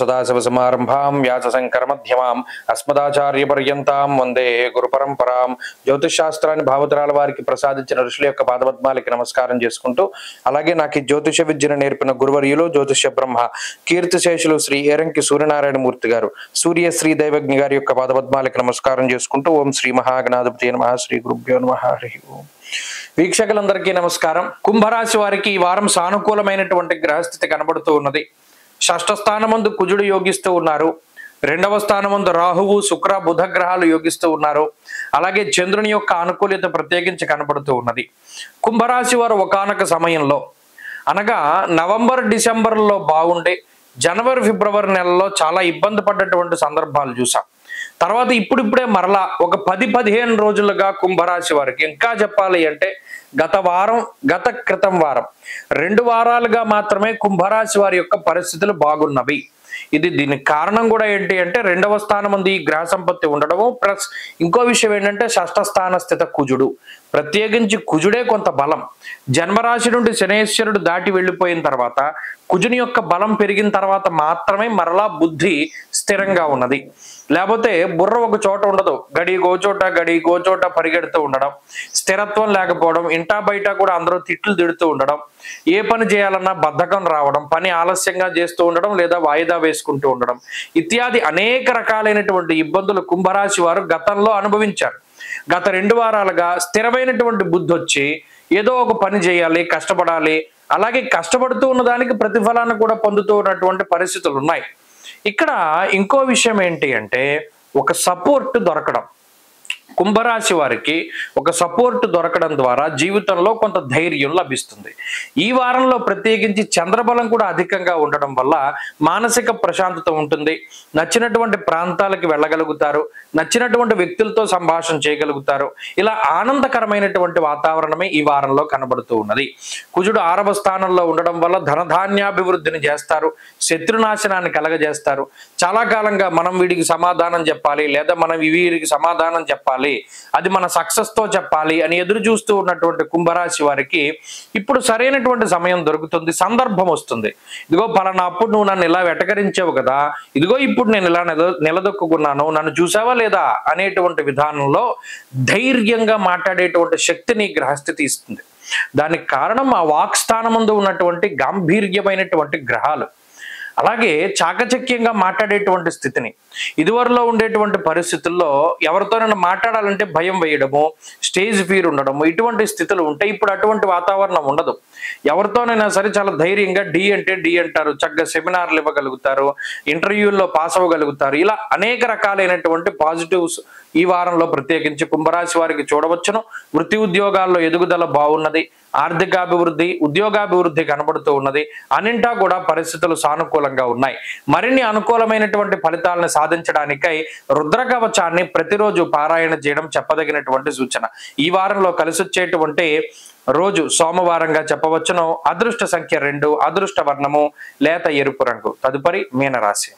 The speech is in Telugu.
సదాశివసమారంభాం వ్యాసశంకరమధ్యమాం అస్మదాచార్యపర్యంతాం వందే గురుపరంపరాం. జ్యోతిష్ శాస్త్రాన్ని భావతరాల వారికి ప్రసాదించిన ఋషుల యొక్క పాదపద్మాలకి నమస్కారం చేసుకుంటూ, అలాగే నాకు ఈ జ్యోతిష విద్యను నేర్పిన గురువర్యులు జ్యోతిష బ్రహ్మ కీర్తిశేషులు శ్రీ ఏరంకి సూర్యనారాయణమూర్తి గారు, సూర్యశ్రీ దైవజ్ఞ గారి యొక్క పాదపద్మాలకి నమస్కారం చేసుకుంటూ, ఓం శ్రీ మహాగణాధిపతి నమః, శ్రీ గురుభ్యో నమః, హరి ఓం. వీక్షకులందరికీ నమస్కారం. కుంభరాశి వారికి ఈ వారం సానుకూలమైనటువంటి గ్రహస్థితి కనబడుతూ ఉన్నది. షష్ఠ స్థానమందు కుజుడు యోగిస్తూ ఉన్నారు. రెండవ స్థానమందు రాహువు శుక్ర బుధ గ్రహాలు యోగిస్తూ ఉన్నారు. అలాగే చంద్రుని యొక్క అనుకూల్యత ప్రత్యేకించి కనబడుతూ ఉన్నది. కుంభరాశి వారు ఒకానొక సమయంలో, అనగా నవంబర్ డిసెంబర్లో బాగుండే జనవరి ఫిబ్రవరి నెలలో చాలా ఇబ్బంది పడ్డటువంటి సందర్భాలు చూసాం. తర్వాత ఇప్పుడిప్పుడే మరలా ఒక 10-15 రోజులుగా కుంభరాశి వారికి, ఇంకా చెప్పాలి అంటే గత క్రితం వారం 2 వారాలుగా మాత్రమే కుంభరాశి వారి యొక్క పరిస్థితులు బాగున్నవి. దీనికి కారణం కూడా ఏంటి అంటే రెండవ స్థానం ఉంది ఈ గ్రహ సంపత్తి ఉండడము, ప్లస్ ఇంకో విషయం ఏంటంటే షష్ఠ స్థాన స్థిత కుజుడు, ప్రత్యేకించి కుజుడే కొంత బలం. జన్మరాశి నుండి శనేశ్వరుడు దాటి వెళ్ళిపోయిన తర్వాత కుజుని యొక్క బలం పెరిగిన తర్వాత మాత్రమే మరలా బుద్ధి స్థిరంగా ఉన్నది. లేకపోతే బుర్ర ఒక చోట ఉండదు, గడి గోచోట పరిగెడుతూ ఉండడం, స్థిరత్వం లేకపోవడం, ఇంటా బయట కూడా అందరూ తిడుతూ ఉండడం, ఏ పని చేయాలన్నా బద్ధకం రావడం, పని ఆలస్యంగా చేస్తూ ఉండడం లేదా వాయిదా వేసుకుంటూ ఉండడం ఇత్యాది అనేక రకాలైనటువంటి ఇబ్బందులు కుంభరాశి వారు గతంలో అనుభవించారు. గత 2 వారాలుగా స్థిరమైనటువంటి బుద్ధి వచ్చి ఏదో ఒక పని చేయాలి, కష్టపడాలి, అలాగే కష్టపడుతూ ఉన్న దానికి ప్రతిఫలాన్ని కూడా పొందుతూ ఉన్నటువంటి పరిస్థితులు ఉన్నాయి. ఇక్కడ ఇంకో విషయం ఏంటి అంటే ఒక సపోర్ట్ దొరకడం. కుంభరాశి వారికి ఒక సపోర్ట్ దొరకడం ద్వారా జీవితంలో కొంత ధైర్యం లభిస్తుంది. ఈ వారంలో ప్రత్యేకించి చంద్రబలం కూడా అధికంగా ఉండడం వల్ల మానసిక ప్రశాంతత ఉంటుంది. నచ్చినటువంటి ప్రాంతాలకు వెళ్ళగలుగుతారు, నచ్చినటువంటి వ్యక్తులతో సంభాషణ చేయగలుగుతారు. ఇలా ఆనందకరమైనటువంటి వాతావరణమే ఈ వారంలో కనబడుతూ ఉన్నది. కుజుడు 6వ స్థానంలో ఉండడం వల్ల ధనధాన్యాభివృద్ధిని చేస్తారు, శత్రునాశనాన్ని కలగజేస్తారు. చాలా కాలంగా మనం వీడికి సమాధానం చెప్పాలి లేదా మనం వీరికి సమాధానం చెప్పాలి, అది మన సక్సెస్ తో చెప్పాలి అని ఎదురు చూస్తూ ఉన్నటువంటి కుంభరాశి వారికి ఇప్పుడు సరైనటువంటి సమయం దొరుకుతుంది, సందర్భం వస్తుంది. ఇదిగో పలానా అప్పుడు నువ్వు నన్ను ఇలా వెటకరించావు కదా, ఇదిగో ఇప్పుడు నేను ఇలా నిలదొక్కున్నాను, నన్ను చూసావా లేదా అనేటువంటి విధానంలో ధైర్యంగా మాట్లాడేటువంటి శక్తిని గ్రహస్థితి ఇస్తుంది. దానికి కారణం ఆ వాక్స్థానమందు ఉన్నటువంటి గాంభీర్యమైనటువంటి గ్రహాలు, అలాగే చాకచక్యంగా మాట్లాడేటువంటి స్థితిని. ఇదివరలో ఉండేటువంటి పరిస్థితుల్లో ఎవరితోనైనా మాట్లాడాలంటే భయం వేయడము, స్టేజ్ ఫీర్ ఉండడము, ఇటువంటి స్థితులు ఉంటాయి. ఇప్పుడు అటువంటి వాతావరణం ఉండదు. ఎవరితోనైనా సరే చాలా ధైర్యంగా డి అంటే డి అంటారు, చక్కగా సెమినార్లు ఇవ్వగలుగుతారు, ఇంటర్వ్యూల్లో పాస్ అవ్వగలుగుతారు. ఇలా అనేక రకాలైనటువంటి పాజిటివ్స్ ఈ వారంలో ప్రత్యేకించి కుంభరాశి వారికి చూడవచ్చును. వృత్తి ఉద్యోగాల్లో ఎదుగుదల బాగున్నది, ఆర్థికాభివృద్ధి, ఉద్యోగాభివృద్ధి కనబడుతూ ఉన్నది. అన్నింటా కూడా పరిస్థితులు సానుకూలంగా ఉన్నాయి. మరిన్ని అనుకూలమైనటువంటి ఫలితాలను సాధించడానికై రుద్రకవచాన్ని ప్రతిరోజు పారాయణ చేయడం చెప్పదగినటువంటి సూచన. ఈ వారంలో కలిసి వచ్చేటువంటి రోజు సోమవారంగా చెప్పవచ్చును. అదృష్ట సంఖ్య 2, అదృష్ట వర్ణము లేత ఎరుపు రంగు. తదుపరి మీనరాశి.